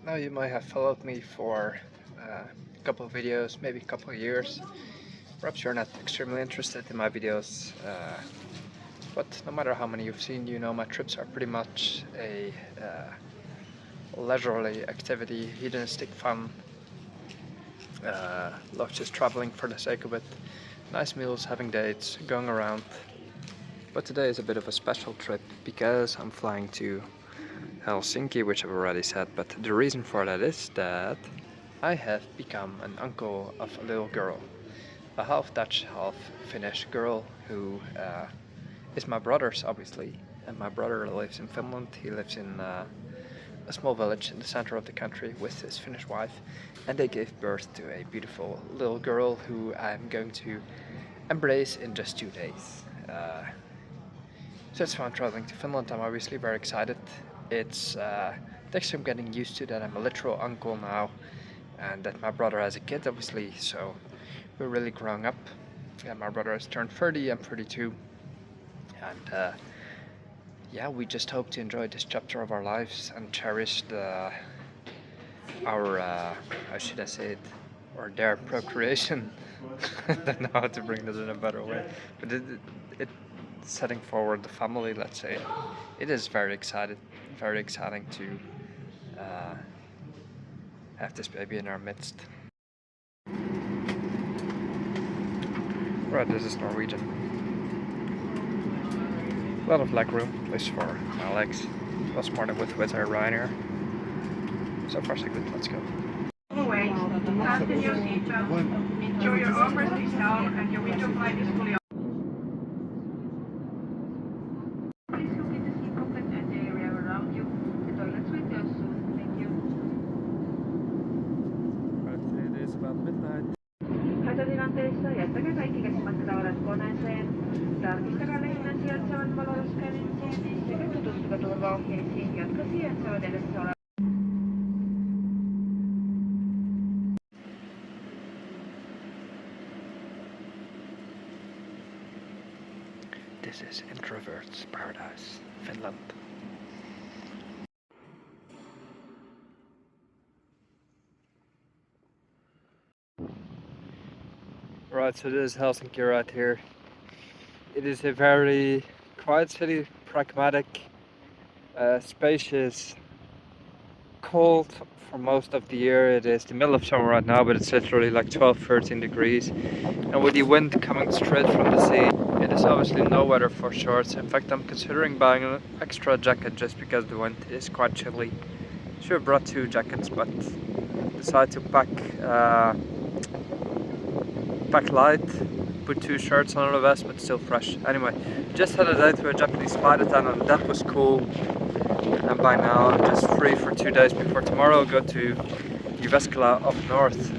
Now you might have followed me for a couple of videos, maybe a couple of years. Perhaps you're not extremely interested in my videos, but no matter how many you've seen, you know my trips are pretty much a leisurely activity, hedonistic fun. Love just traveling for the sake of it. Nice meals, having dates, going around. But today is a bit of a special trip because I'm flying to Helsinki, which I've already said, but the reason for that is that I have become an uncle of a little girl. A half Dutch, half Finnish girl who is my brother's, obviously. And my brother lives in Finland. He lives in a small village in the center of the country with his Finnish wife. And they gave birth to a beautiful little girl who I'm going to embrace in just 2 days. So it's fun traveling to Finland. I'm obviously very excited. It takes some getting used to that I'm a literal uncle now and that my brother has a kid, obviously, so we're really growing up. My brother has turned 30, I'm 32, and yeah, we just hope to enjoy this chapter of our lives and cherish our how should I say it, or their procreation. I don't know how to bring this in a better way, but it setting forward the family, let's say. It is very exciting to have this baby in our midst. Right, this is Norwegian. A lot of leg room, at least for my legs. Lots more than with Ryanair. So far so good, let's go. Away, fasten your seatbelt, ensure your armrest is down and your window blind is fully open. Please look in the seat pocket and the area around you. The toilets will close soon, thank you. Right, it is about midnight. Hätätilanteessa jättäkää kaikki käsimaat tavarat koneeseen. Tarkistakaa lähinnä sijaitsevan valolaskäynnit sekä tutustukaa turvaohjeisiin, jotka sijaitsevat edessä olevaa. This is introvert's paradise, Finland. Right, so this is Helsinki right here. It is a very quiet city, pragmatic, spacious, cold for most of the year. It is the middle of summer right now, but it's literally like 12-13 degrees. And with the wind coming straight from the sea, it is obviously no weather for shorts. In fact, I'm considering buying an extra jacket just because the wind is quite chilly. Should have brought 2 jackets, but decided to pack light, put 2 shirts on a vest, but still fresh. Anyway, just headed out to a Japanese flight attendant, that was cool. And by now I'm just free for 2 days before tomorrow I'll go to Jyväskylä up north.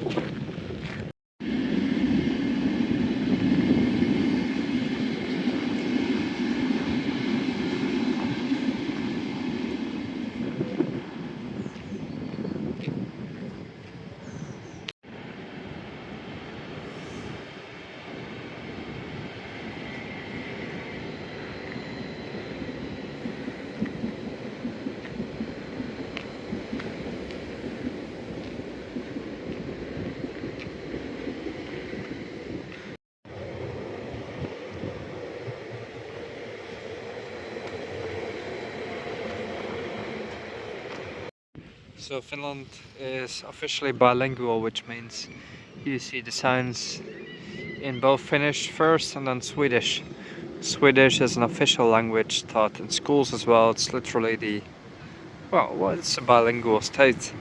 So Finland is officially bilingual, which means you see the signs in both Finnish first and then Swedish. Swedish is an official language taught in schools as well. It's literally it's a bilingual state.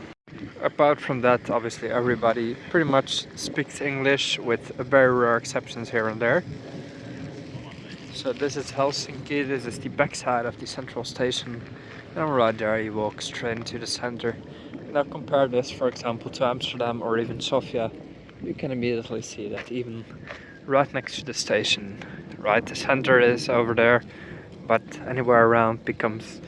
Apart from that, obviously everybody pretty much speaks English with very rare exceptions here and there. So this is Helsinki, this is the backside of the central station. And right there you walk straight into the center. Now compare this, for example, to Amsterdam or even Sofia. You can immediately see that even right next to the station, right, the center is over there, but anywhere around becomes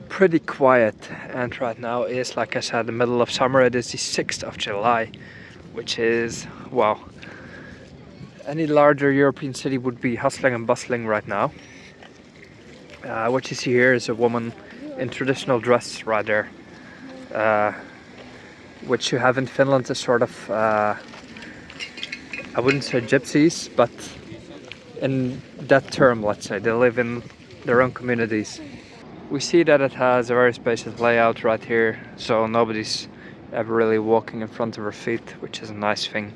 pretty quiet. And right now is, like I said, the middle of summer. It is the 6th of July, which is, wow, any larger European city would be hustling and bustling right now. What you see here is a woman in traditional dress right there. which you have in Finland is sort of, I wouldn't say gypsies, but in that term, let's say, they live in their own communities. We see that it has a very spacious layout right here, so nobody's ever really walking in front of our feet, which is a nice thing.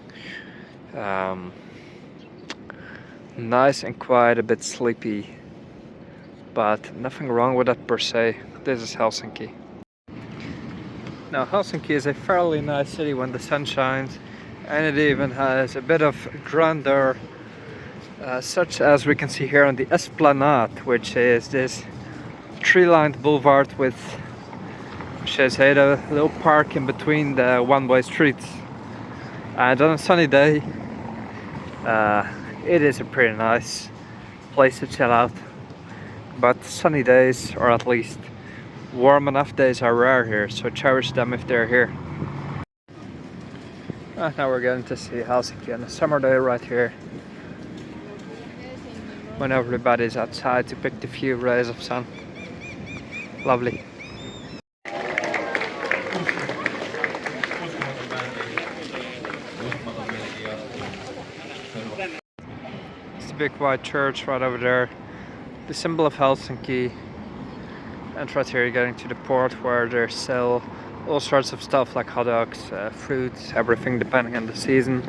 Nice and quiet, a bit sleepy, but nothing wrong with that per se. This is Helsinki. Now Helsinki is a fairly nice city when the sun shines, and it even has a bit of grandeur, such as we can see here on the Esplanade, which is this tree-lined boulevard with, which is a little park in between the one-way streets. And on a sunny day, it is a pretty nice place to chill out. But sunny days, or at least warm enough days, are rare here, so cherish them if they're here. Now we're going to see Helsinki on a summer day right here, when everybody's outside to pick the few rays of sun. Lovely. It's a big white church right over there, the symbol of Helsinki. And right here you're getting to the port where they sell all sorts of stuff like hot dogs, fruits, everything depending on the season.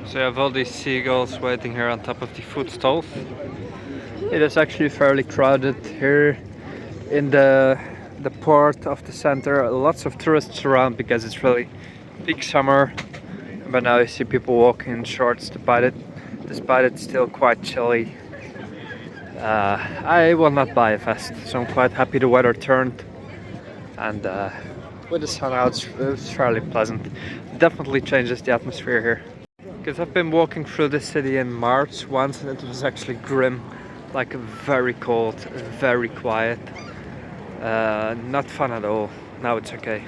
So you have all these seagulls waiting here on top of the food stalls. It is actually fairly crowded here in the port of the center. Lots of tourists around because it's really peak summer. But now you see people walking in shorts despite it's still quite chilly. I will not buy a vest, so I'm quite happy the weather turned, and with the sun out it's fairly pleasant. Definitely changes the atmosphere here. Because I've been walking through the city in March once and it was actually grim, like very cold, very quiet, not fun at all. Now it's okay.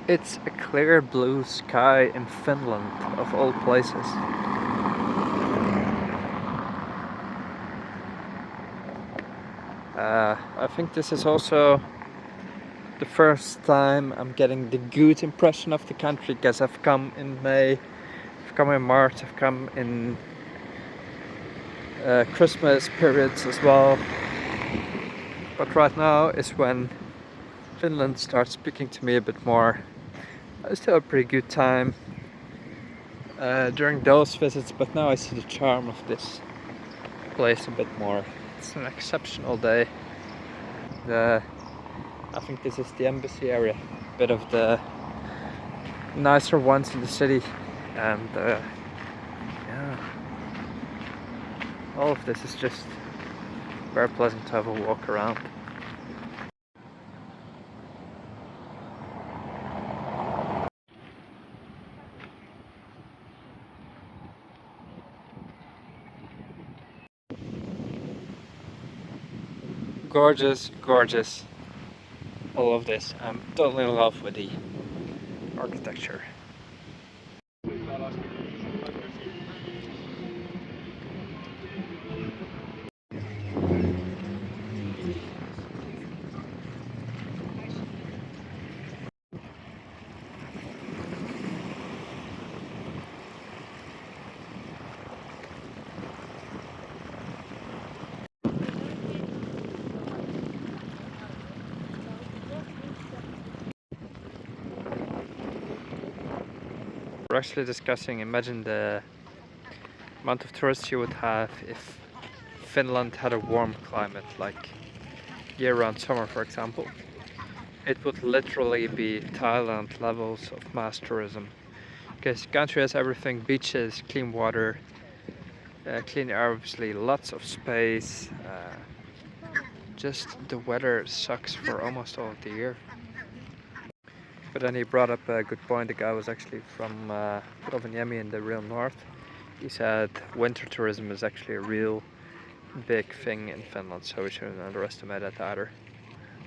It's a clear blue sky in Finland, of all places. I think this is also the first time I'm getting the good impression of the country, because I've come in May, I've come in March, I've come in Christmas periods as well. But right now is when Finland starts speaking to me a bit more. I still have a pretty good time during those visits, but now I see the charm of this place a bit more. It's an exceptional day. I think this is the embassy area, a bit of the nicer ones in the city, and yeah, all of this is just very pleasant to have a walk around. Gorgeous, gorgeous. All of this. I'm totally in love with the architecture. We're actually discussing, imagine the amount of tourists you would have if Finland had a warm climate, like year-round summer, for example. It would literally be Thailand levels of mass tourism. Because the country has everything: beaches, clean water, clean air, obviously, lots of space. Just the weather sucks for almost all of the year. But then he brought up a good point. The guy was actually from Rovaniemi in the real north. He said winter tourism is actually a real big thing in Finland, so we shouldn't underestimate that either.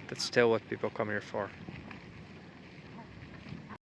That's still what people come here for.